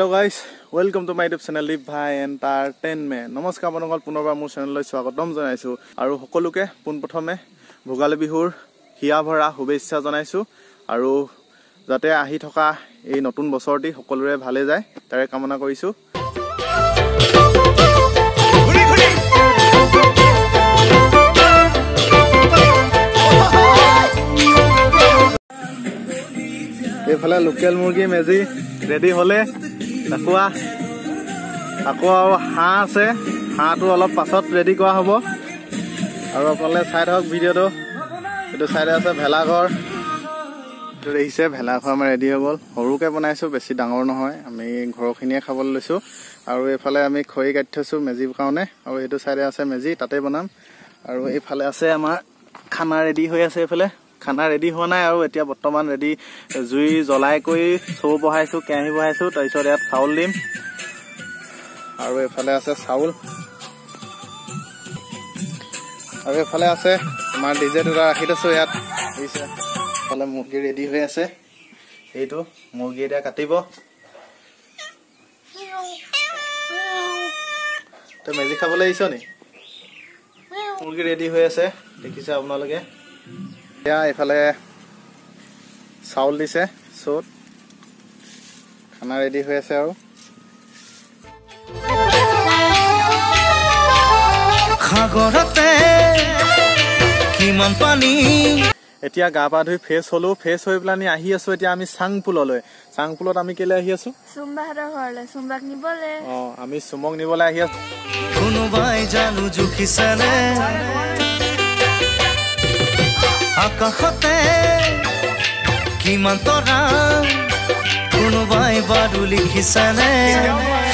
Hello guys, welcome to my YouTube channel Live Bhai Entertainment. Namaskar বন্ধুসকল পুনৰবাৰ মোৰ চেনেললৈ স্বাগতম জনাইছো আৰু সকলোকে পোনপ্ৰথমে ভোগালী বিহুৰ হিয়া ভৰা শুভেচ্ছা জনাইছো আৰু যাতে আহি থকা এই নতুন বছৰটি সকলোৰে ভালে যায় তাৰে কামনা কৰিছো। এইফালে লোকেল মুৰ্গী মেজি ৰেডি হলে তাকুয়া আকৌ হাঁহ আছে হাঁহটো অলপ পাছত ৰেডি কৰা হ'ব আৰু আপোনালোকে চাই থাকক ভিডিঅ'টো এইটো চাইডে আছে ভেলাঘৰ এইটো দেখিছে ভেলাঘৰ আমাৰ ৰেডি হৈ গ'ল সৰুকে বনাইছো বেছি ডাঙৰ নহয় আমি ঘৰখিনিয়ে খাবলৈ লৈছো আৰু এইফালে আমি খৰি কাটি থৈছো মেজিৰ কাৰণে আৰু এইটো চাইডে আছে মেজি তাতে বনাম আৰু এইফালে আছে আমাৰ খানা ৰেডি হৈ আছে এইফালে খানা ৰেডি হোৱা নাই আৰু এতিয়া বৰ্তমান ৰেডি জুই জ্বলাই কৰি চৌ বহাইছো কেৰাহী বহাইছো তাৰপিছত ইয়াত চাউল দিম আৰু এইফালে আছে চাউল আৰু এইফালে আছে আমাৰ ডিজে দুটা ৰাখি থৈছো ইয়াত বুজিছে এইফালে মুৰ্গী ৰেডি হৈ আছে এইটো মুৰ্গী এতিয়া কাটিব তই মেজি খাবলৈ আহিছ নি মুৰ্গী ৰেডি হৈ আছে দেখিছে আপোনালোকে এইফালে চাউল দিছে চৌত খানা ৰেডি হৈ আছে আৰু সাগৰতে কিমান পানী এতিয়া গা পা ধুই ফ্ৰেছ হলো ফ্ৰেছ হৈ পেলাই আহি আছো এতিয়া আমি চাংপুললৈ চাংপুলত আমি কেলে আহি আছো সুমবাহৰ ঘৰলৈ সুমবাক নিবলে আমি সুমক নিবলে আহি আছো কোনোবাই জানো জুখিছেনে আকাশতে কিমান তৰা কোনোবাই বাৰু লিখিছেনে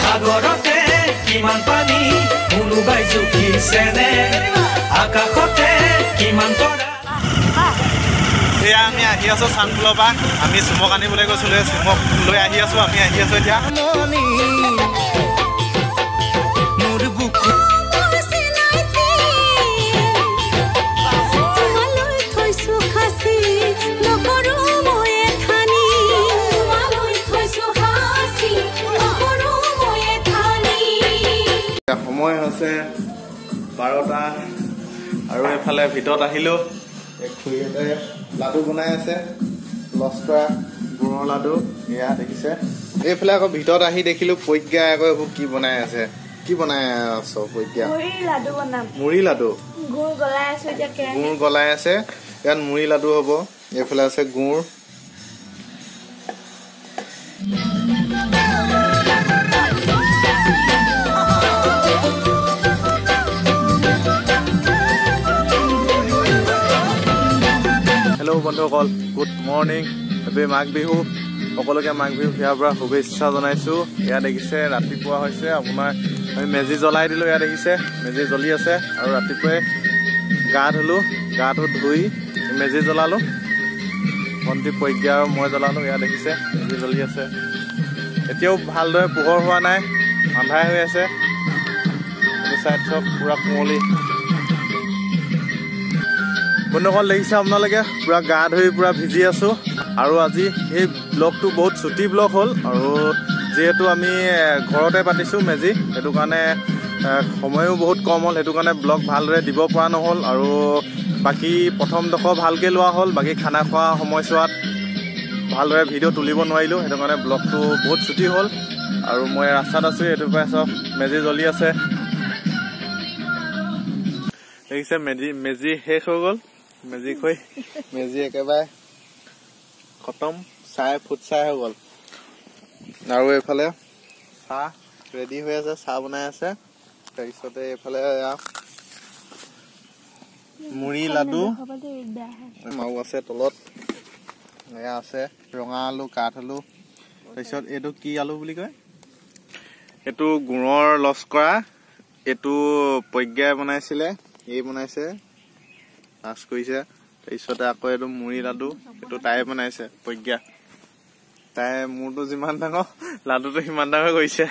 সাগৰতে কিমান পানী কোনোবাই জুখিছেনে আকাশতে কিমান তৰা এয়া আমি আহি আছো চাংপুলৰ পৰা আমি চুমক আনিবলৈ গৈছিলো চুমক লৈ আহি আছো আমি আহি আছো এতিয়া মোৰ বুকু সময় হৈছে 12টা আৰু এইফালে ভিতৰত আহিলো খুৰীহঁতে লাডু বনাই আছে লস্কৰা গুড়ৰ লাডু এয়া দেখিছে এইফালে আকৌ ভিতৰত আহি দেখিলো পজ্ঞা আকৌ এইবোৰ কি বনাই আছে কি বনাই আছো পজ্ঞা মুড়ি লাডু গুড় গলাই আছে এতিয়া গুড় গলাই আছে ইয়াত মুড়ি লাডু হ'ব এইফালে আছে গুড় হেল্ল' বন্ধুসকল good morning happy Magh Bihu সকলোকে মাঘ বিহু হিয়াৰ পৰা শুভেচ্ছা জনাইছো এয়া দেখিছে ৰাতিপুৱা হৈছে আপোনাৰ আমি মেজি জ্বলাই দিলো এয়া দেখিছে মেজি জ্বলি আছে আৰু ৰাতিপুৱাই গা ধুলো গাটো ধুই মেজি জ্বলালো ভণ্টি পজ্ঞা আৰু মই জ্বলালো এয়া দেখিছে মেজি জ্বলি আছে এতিয়াও ভালদৰে পোহৰ হোৱা নাই আন্ধাৰ হৈ আছে এইটো চাইড চব পুৰা কুঁৱলী বন্ধুসকল দেখিছে আপোনালোকে পুৰা গা ধুই পুৰা ভিজি আছো আৰু আজি এই ব্লগটো বহুত ছুটি ব্লগ হ'ল আৰু যিহেতু আমি ঘৰতে পাতিছো মেজি সেইটো কাৰণে সময়ো বহুত কম হ'ল সেইটো কাৰণে ব্লগ ভালদৰে দিব পৰা নহ'ল আৰু বাকী প্ৰথম ডোখৰ ভালকৈ লোৱা হ'ল বাকী খানা খোৱা সময়ছোৱাত ভালদৰে ভিডিঅ' তুলিব নোৱাৰিলোঁ সেইটো কাৰণে ব্লগটো বহুত ছুটি হ'ল আৰু মই ৰাস্তাত আছো এইটোৰ পৰাই চব মেজি জ্বলি আছে দেখিছে মেজি শেষ হৈ গ'ল মেজি একেবাৰে খতম ফুট চাই হৈ গ'ল আৰু এইফালে চাহ ৰেডি হৈ আছে চাহ বনাই আছে তাৰপিছতে এইফালে মুড়ি লাডু মাও আছে তলত এয়া আছে ৰঙা আলু কাঠ আলু তাৰপিছত এইটো কি আলু বুলি কয় এইটো গুড়ৰ লস্কৰা এইটো পজ্ঞাই বনাইছিলে এই বনাইছে নাচ কৰিছে তাৰপিছতে আকৌ এইটো মুড়ি লাডু এইটো তাই বনাইছে পজ্ঞা তাই মোৰটো যিমান ডাঙৰ লাডুটো সিমান ডাঙৰ কৰিছে